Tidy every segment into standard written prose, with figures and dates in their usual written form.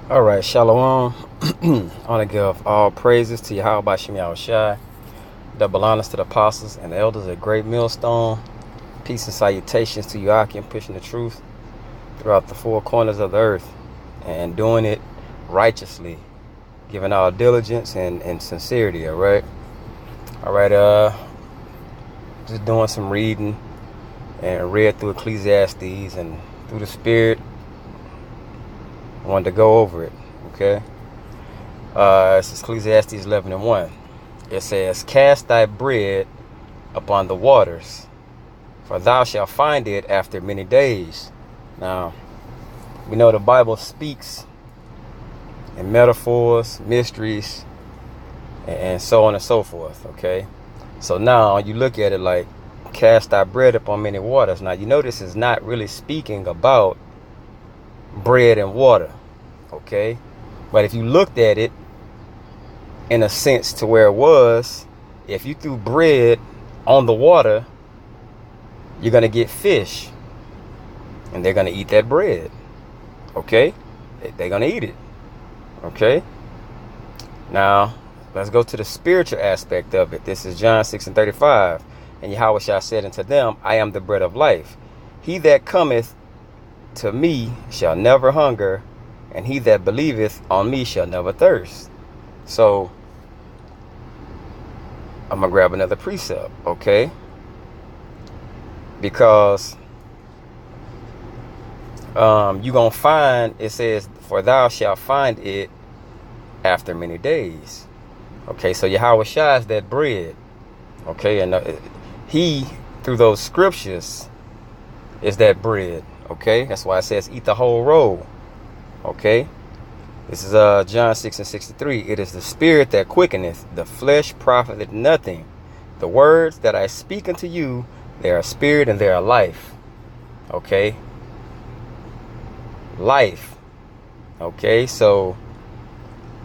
All right, Shalom. I want to give all praises to Yahweh Bashem Yahushai, double honors to the apostles and the elders at Great Millstone. Peace and salutations to Yakim, pushing the truth throughout the four corners of the earth and doing it righteously, giving all diligence and sincerity. All right, just doing some reading and read through Ecclesiastes and through the Spirit. I wanted to go over it. Okay. It's Ecclesiastes 11:1. It says, "Cast thy bread upon the waters, for thou shalt find it after many days." Now, we know the Bible speaks in metaphors, mysteries, and so on and so forth. Okay. So now you look at it like, cast thy bread upon many waters. Now, you know this is not really speaking about bread and water. Okay. But if you looked at it in a sense to where it was, if you threw bread on the water, you're going to get fish. And they're going to eat that bread. Okay? They're going to eat it. Okay? Now, let's go to the spiritual aspect of it. This is John 6:35. And Yahweh said unto them, I am the bread of life. He that cometh to me shall never hunger, and he that believeth on me shall never thirst. So, I'm going to grab another precept, okay? Because you're going to find, it says, for thou shalt find it after many days. Okay, so Yahweh Shai is that bread. Okay, and he, through those scriptures, is that bread. Okay, that's why it says eat the whole roll. Okay, this is John 6:63. It is the spirit that quickeneth, the flesh profiteth nothing. The words that I speak unto you, they are spirit and they are life. Okay, life. Okay, so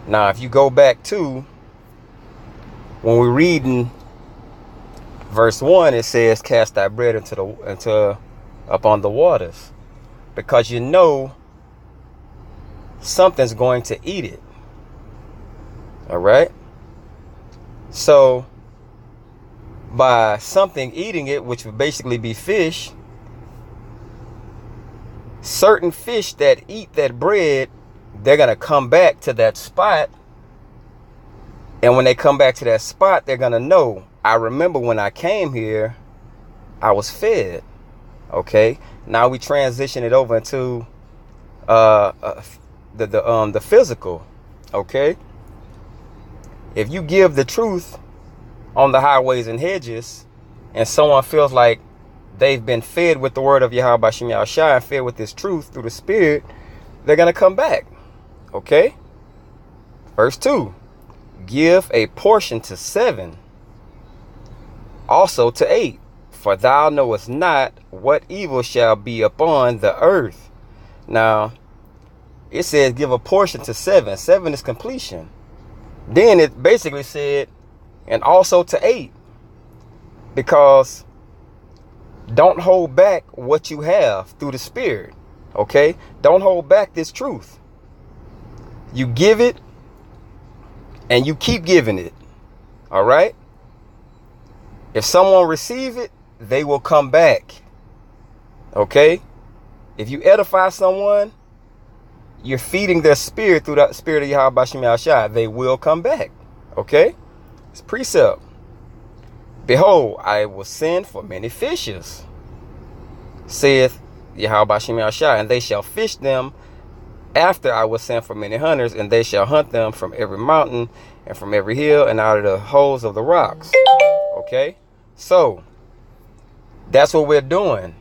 now if you go back to when we're reading verse 1, it says, cast thy bread into upon the waters, because you know something's going to eat it. All right. So by something eating it, which would basically be fish, certain fish that eat that bread, they're going to come back to that spot. And when they come back to that spot, they're going to know, I remember when I came here, I was fed. Okay. Now we transition it over into the physical. Okay, if you give the truth on the highways and hedges, and someone feels like they've been fed with the word of Yahweh Bashem Yahushai and fed with this truth through the Spirit, they're gonna come back. Okay, verse 2, give a portion to 7, also to 8, for thou knowest not what evil shall be upon the earth. Now it says give a portion to 7. 7 is completion. Then it basically said, and also to 8. Because don't hold back what you have through the Spirit. Okay? Don't hold back this truth. You give it and you keep giving it. All right? If someone receive it, they will come back. Okay? If you edify someone, you're feeding their spirit through the spirit of Yahweh Bashem Yahushai, they will come back. Okay? It's precept. Behold, I will send for many fishers, saith Yahweh Bashem Yahushai, and they shall fish them. After I will send for many hunters, and they shall hunt them from every mountain and from every hill and out of the holes of the rocks. Okay? So, that's what we're doing.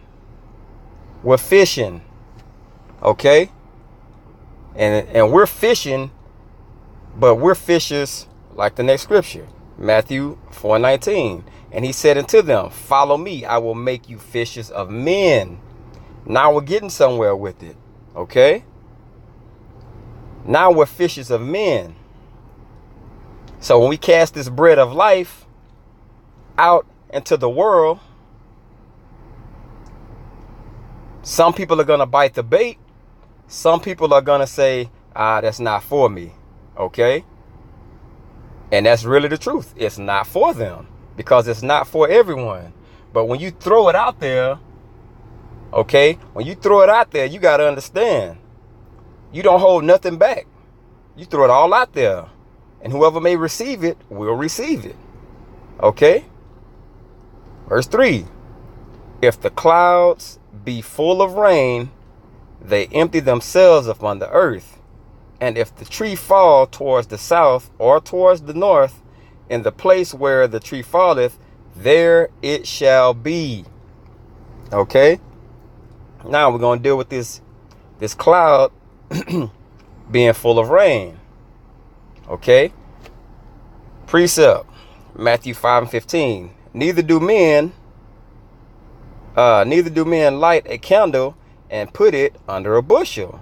We're fishing. Okay? And we're fishing, but we're fishers like the next scripture, Matthew 4:19. And he said unto them, follow me, I will make you fishers of men. Now we're getting somewhere with it. Okay? Now we're fishers of men. So when we cast this bread of life out into the world, some people are going to bite the bait. Some people are going to say, That's not for me. Okay? And that's really the truth. It's not for them, because it's not for everyone. But when you throw it out there, okay, when you throw it out there, you got to understand, you don't hold nothing back. You throw it all out there, and whoever may receive it will receive it. Okay? Verse 3. If the clouds be full of rain, they empty themselves upon the earth. And if the tree fall towards the south or towards the north, in the place where the tree falleth, there it shall be. Okay? Now we're going to deal with this cloud being full of rain. Okay? Precept, Matthew 5:15. Neither do men light a candle and put it under a bushel.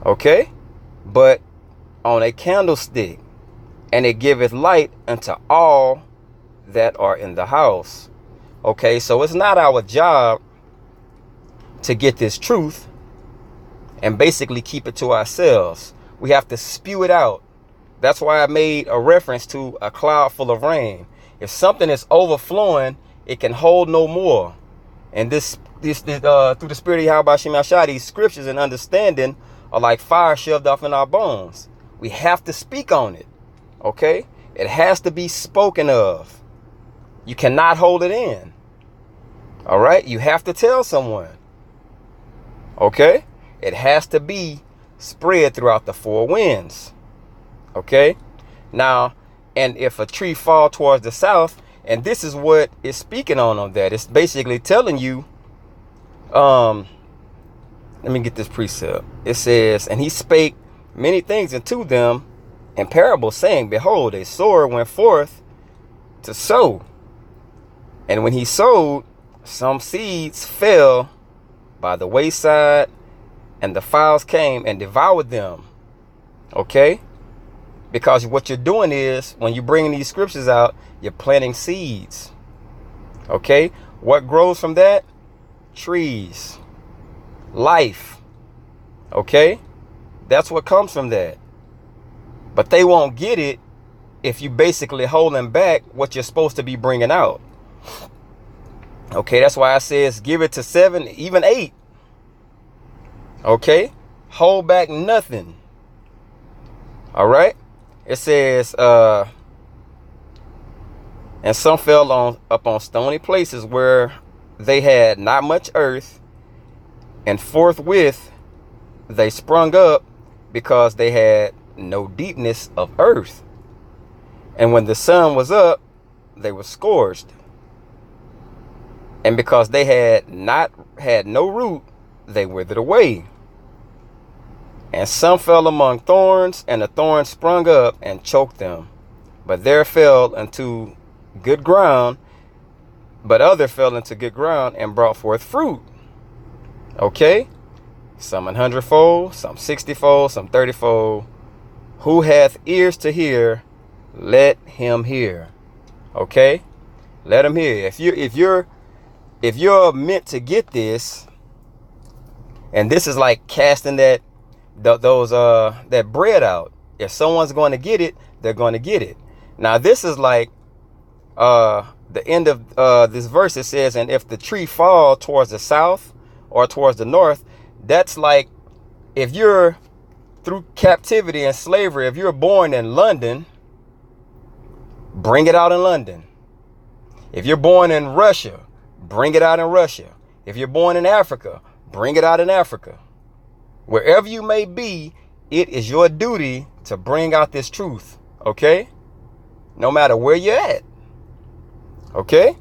Okay? But on a candlestick, and it giveth light unto all that are in the house. Okay, so it's not our job to get this truth and basically keep it to ourselves. We have to spew it out. That's why I made a reference to a cloud full of rain. If something is overflowing, it can hold no more. And this through the spirit of Yahweh Shem Yahshua, these scriptures and understanding are like fire shoved off in our bones. We have to speak on it. Okay? It has to be spoken of. You cannot hold it in. All right? You have to tell someone. Okay? It has to be spread throughout the four winds. Okay? Now, and if a tree fall towards the south, and this is what it's speaking on that. It's basically telling you, let me get this precept. It says, and he spake many things unto them in parables, saying, behold, a sower went forth to sow. And when he sowed, some seeds fell by the wayside, and the fowls came and devoured them. Okay? Because what you're doing is, when you're bringing these scriptures out, you're planting seeds. Okay? What grows from that? Trees. Life. Okay? That's what comes from that. But they won't get it if you basically holding back what you're supposed to be bringing out. Okay, that's why I says give it to 7, even 8. Okay? Hold back nothing. All right? It says, and some fell upon stony places where they had not much earth, and forthwith they sprung up because they had no deepness of earth. And when the sun was up, they were scorched. And because they had no root, they withered away. And some fell among thorns, and the thorns sprung up and choked them. But there fell into good ground, but other fell into good ground and brought forth fruit. Okay? Some 100-fold, some 60-fold, some 30-fold. Who hath ears to hear, let him hear. Okay? Let him hear. If you're meant to get this, and this is like casting that bread out. If someone's going to get it, they're going to get it. Now this is like the end of this verse. It says, and if the tree fall towards the south or towards the north, that's like if you're through captivity and slavery, if you're born in London, bring it out in London. If you're born in Russia, bring it out in Russia. If you're born in Africa, bring it out in Africa. Wherever you may be, it is your duty to bring out this truth. Okay? No matter where you're at. Okay?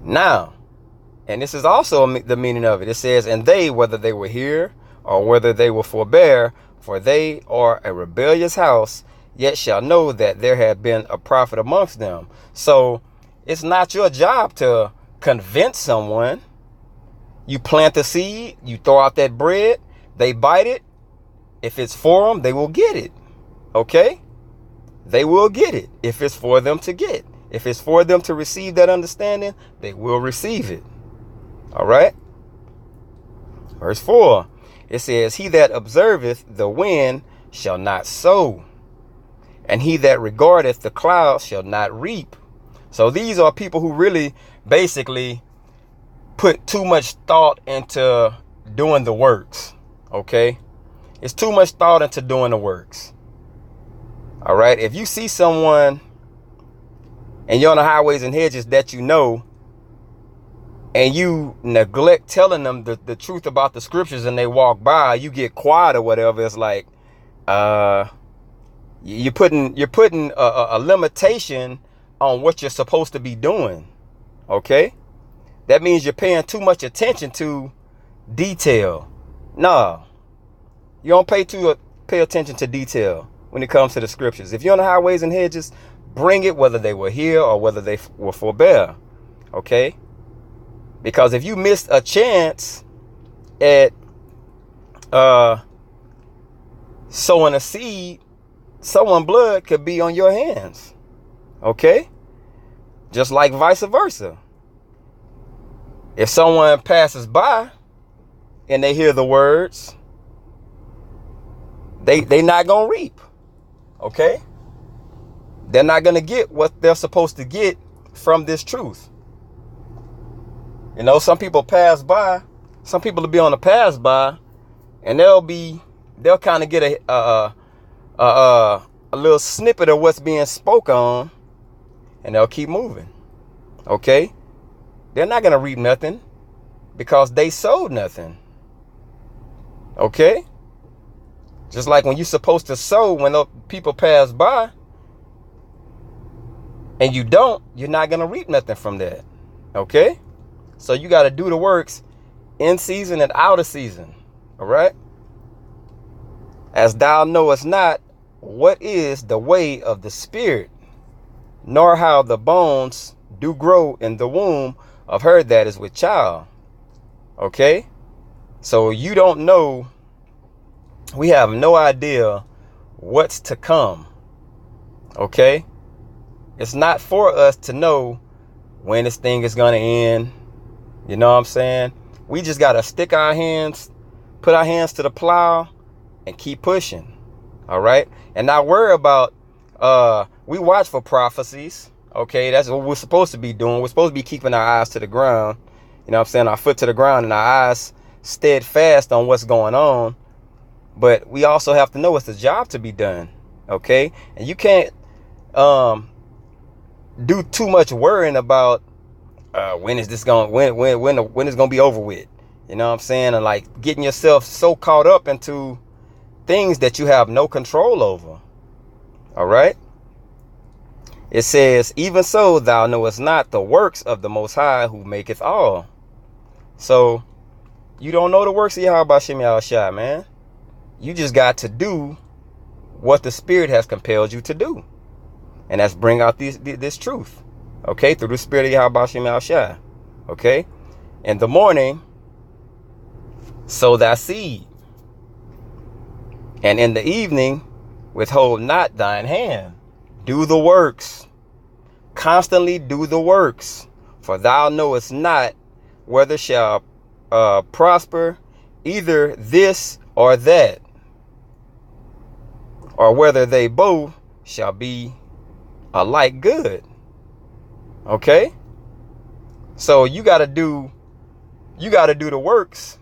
Now, and this is also the meaning of it. It says, and they, whether they were here or whether they will forbear, for they are a rebellious house, yet shall know that there had been a prophet amongst them. So it's not your job to convince someone. You plant the seed, you throw out that bread, they bite it. If it's for them, they will get it. Okay? They will get it if it's for them to get. If it's for them to receive that understanding, they will receive it. All right? Verse 4, it says, he that observeth the wind shall not sow, and he that regardeth the clouds shall not reap. So these are people who really basically put too much thought into doing the works. Okay? It's too much thought into doing the works. All right? If you see someone and you're on the highways and hedges that you know, and you neglect telling them the truth about the scriptures, and they walk by, you get quiet or whatever, it's like, you're putting a limitation on what you're supposed to be doing. Okay? That means you're paying too much attention to detail. No, you don't pay attention to detail when it comes to the scriptures. If you're on the highways and hedges, bring it, whether they were here or whether they were forbear. Okay? Because if you missed a chance at sowing a seed, someone's blood could be on your hands. Okay? Just like vice versa. If someone passes by and they hear the words, they not gonna reap. Okay? They're not gonna get what they're supposed to get from this truth. You know, some people pass by, some people will be on the pass by, and they'll kind of get a little snippet of what's being spoke on, and they'll keep moving. Okay? They're not going to reap nothing because they sowed nothing. Okay? Just like when you're supposed to sow when people pass by, and you don't, you're not going to reap nothing from that. Okay? So you got to do the works in season and out of season. All right? As thou knowest not what is the way of the Spirit, nor how the bones do grow in the womb of her that is with child. Okay? So you don't know, we have no idea what's to come. Okay? It's not for us to know when this thing is going to end. You know what I'm saying? We just got to put our hands to the plow and keep pushing. All right? And not worry about, we watch for prophecies. Okay? That's what we're supposed to be doing. We're supposed to be keeping our eyes to the ground. You know what I'm saying? Our foot to the ground and our eyes steadfast on what's going on. But we also have to know it's a job to be done. Okay? And you can't do too much worrying about when is this going, when it's going to be over with. You know what I'm saying? And like getting yourself so caught up into things that you have no control over. All right? It says, even so thou knowest not the works of the Most High who maketh all. So you don't know the works of Yahweh Shem Yahushua, man. You just got to do what the Spirit has compelled you to do. And that's bring out this truth. Okay? Through the Spirit of Yahweh Shem Yahushua. Okay? In the morning, sow thy seed. And in the evening, withhold not thine hand. Do the works. Constantly do the works. For thou knowest not whether shall prosper either this or that, or whether they both shall be alike good. Okay? So you got to do the works.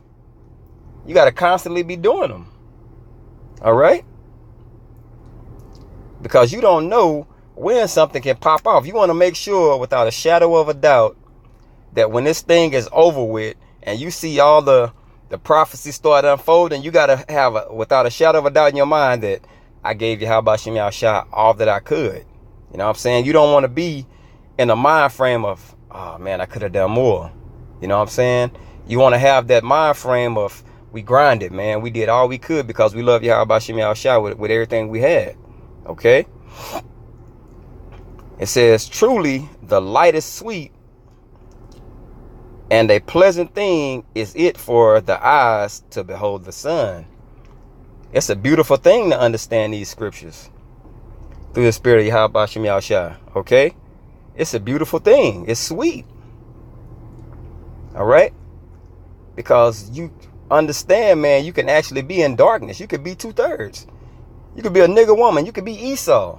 You got to constantly be doing them. All right? Because you don't know when something can pop off. You want to make sure without a shadow of a doubt that when this thing is over with and you see all the prophecies start unfolding, you got to have without a shadow of a doubt in your mind that I gave you how about Shem Yahushua all that I could. You know what I'm saying? You don't want to be in a mind frame of, oh man, I could have done more. You know what I'm saying? You want to have that mind frame of, we grinded, man. We did all we could because we love Yahweh Shem Yahushua with everything we had. Okay? It says, truly the light is sweet, and a pleasant thing is it for the eyes to behold the sun. It's a beautiful thing to understand these scriptures through the Spirit of Yahweh Shem Yahushua. Okay? It's a beautiful thing. It's sweet. All right? Because understand, man, you can actually be in darkness. You could be 2/3. You could be a nigga woman. You could be Esau.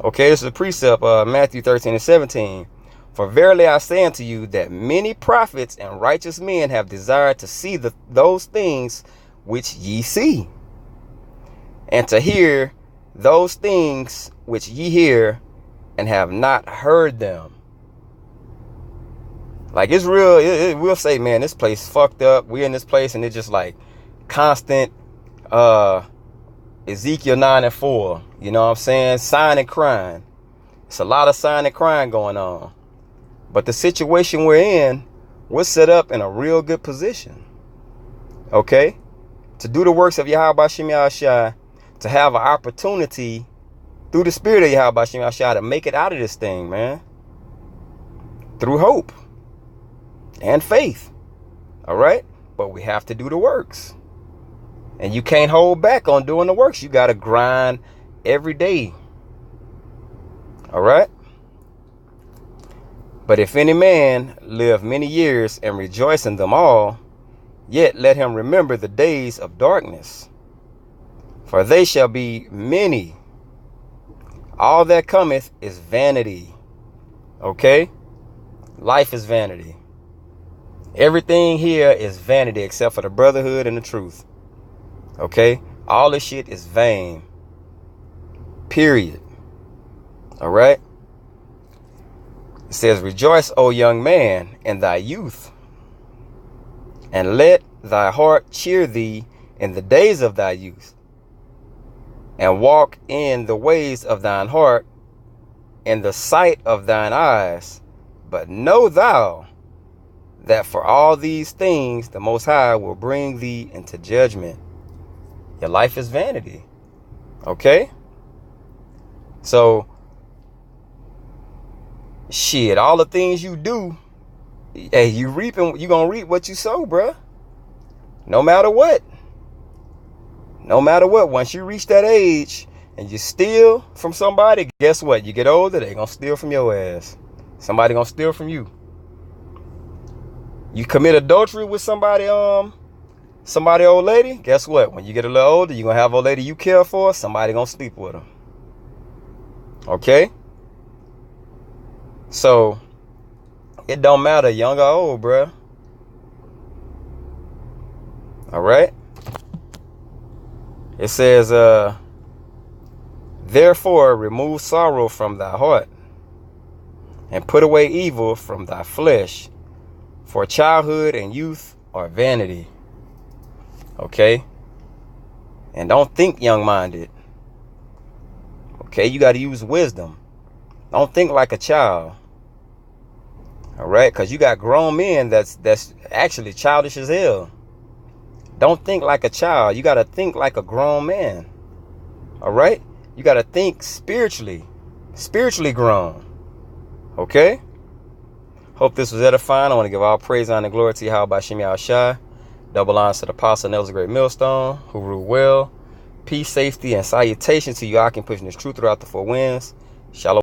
Okay, this is a precept, Matthew 13:17. For verily I say unto you that many prophets and righteous men have desired to see those things which ye see, and to hear those things which ye hear, and have not heard them. Like, it's real. It will say, man, this place fucked up. We're in this place, and it's just like constant Ezekiel 9:4. You know what I'm saying? Sign and crying. It's a lot of sign and crying going on. But the situation we're in, we're set up in a real good position. Okay? To do the works of Yahweh Bashim Yahushua, to have an opportunity through the spirit of Yahweh Bashim Yahushua to make it out of this thing, man. Through hope and faith. All right? But we have to do the works. And you can't hold back on doing the works. You got to grind every day. All right? But if any man live many years and rejoice in them all, yet let him remember the days of darkness, for they shall be many. All that cometh is vanity. Okay? Life is vanity. Everything here is vanity except for the brotherhood and the truth. Okay? All this shit is vain. Period. All right? It says, rejoice, O young man, in thy youth, and let thy heart cheer thee in the days of thy youth, and walk in the ways of thine heart, in the sight of thine eyes. But know thou that for all these things the Most High will bring thee into judgment. Your life is vanity. Okay? So, shit, all the things you do, hey, you gonna reap what you sow, bruh. No matter what. No matter what. Once you reach that age and you steal from somebody, guess what? You get older, they gonna steal from your ass. Somebody gonna steal from you. You commit adultery with somebody old lady, guess what? When you get a little older, you gonna have old lady you care for, somebody gonna sleep with her. Okay? So, it don't matter, young or old, bruh. All right? It says, therefore, remove sorrow from thy heart, and put away evil from thy flesh, for childhood and youth are vanity. Okay? And don't think young-minded. Okay? You got to use wisdom. Don't think like a child. All right? Because you got grown men that's actually childish as hell. Don't think like a child. You got to think like a grown man. All right? You got to think spiritually grown. Okay? Hope this was edifying. I want to give all praise, honor, and glory to Yahweh Bashim Yahushua. Double honors to the apostle Nel's great millstone, who ruled well. Peace, safety, and salutation to you. I can push this truth throughout the four winds. Shalom.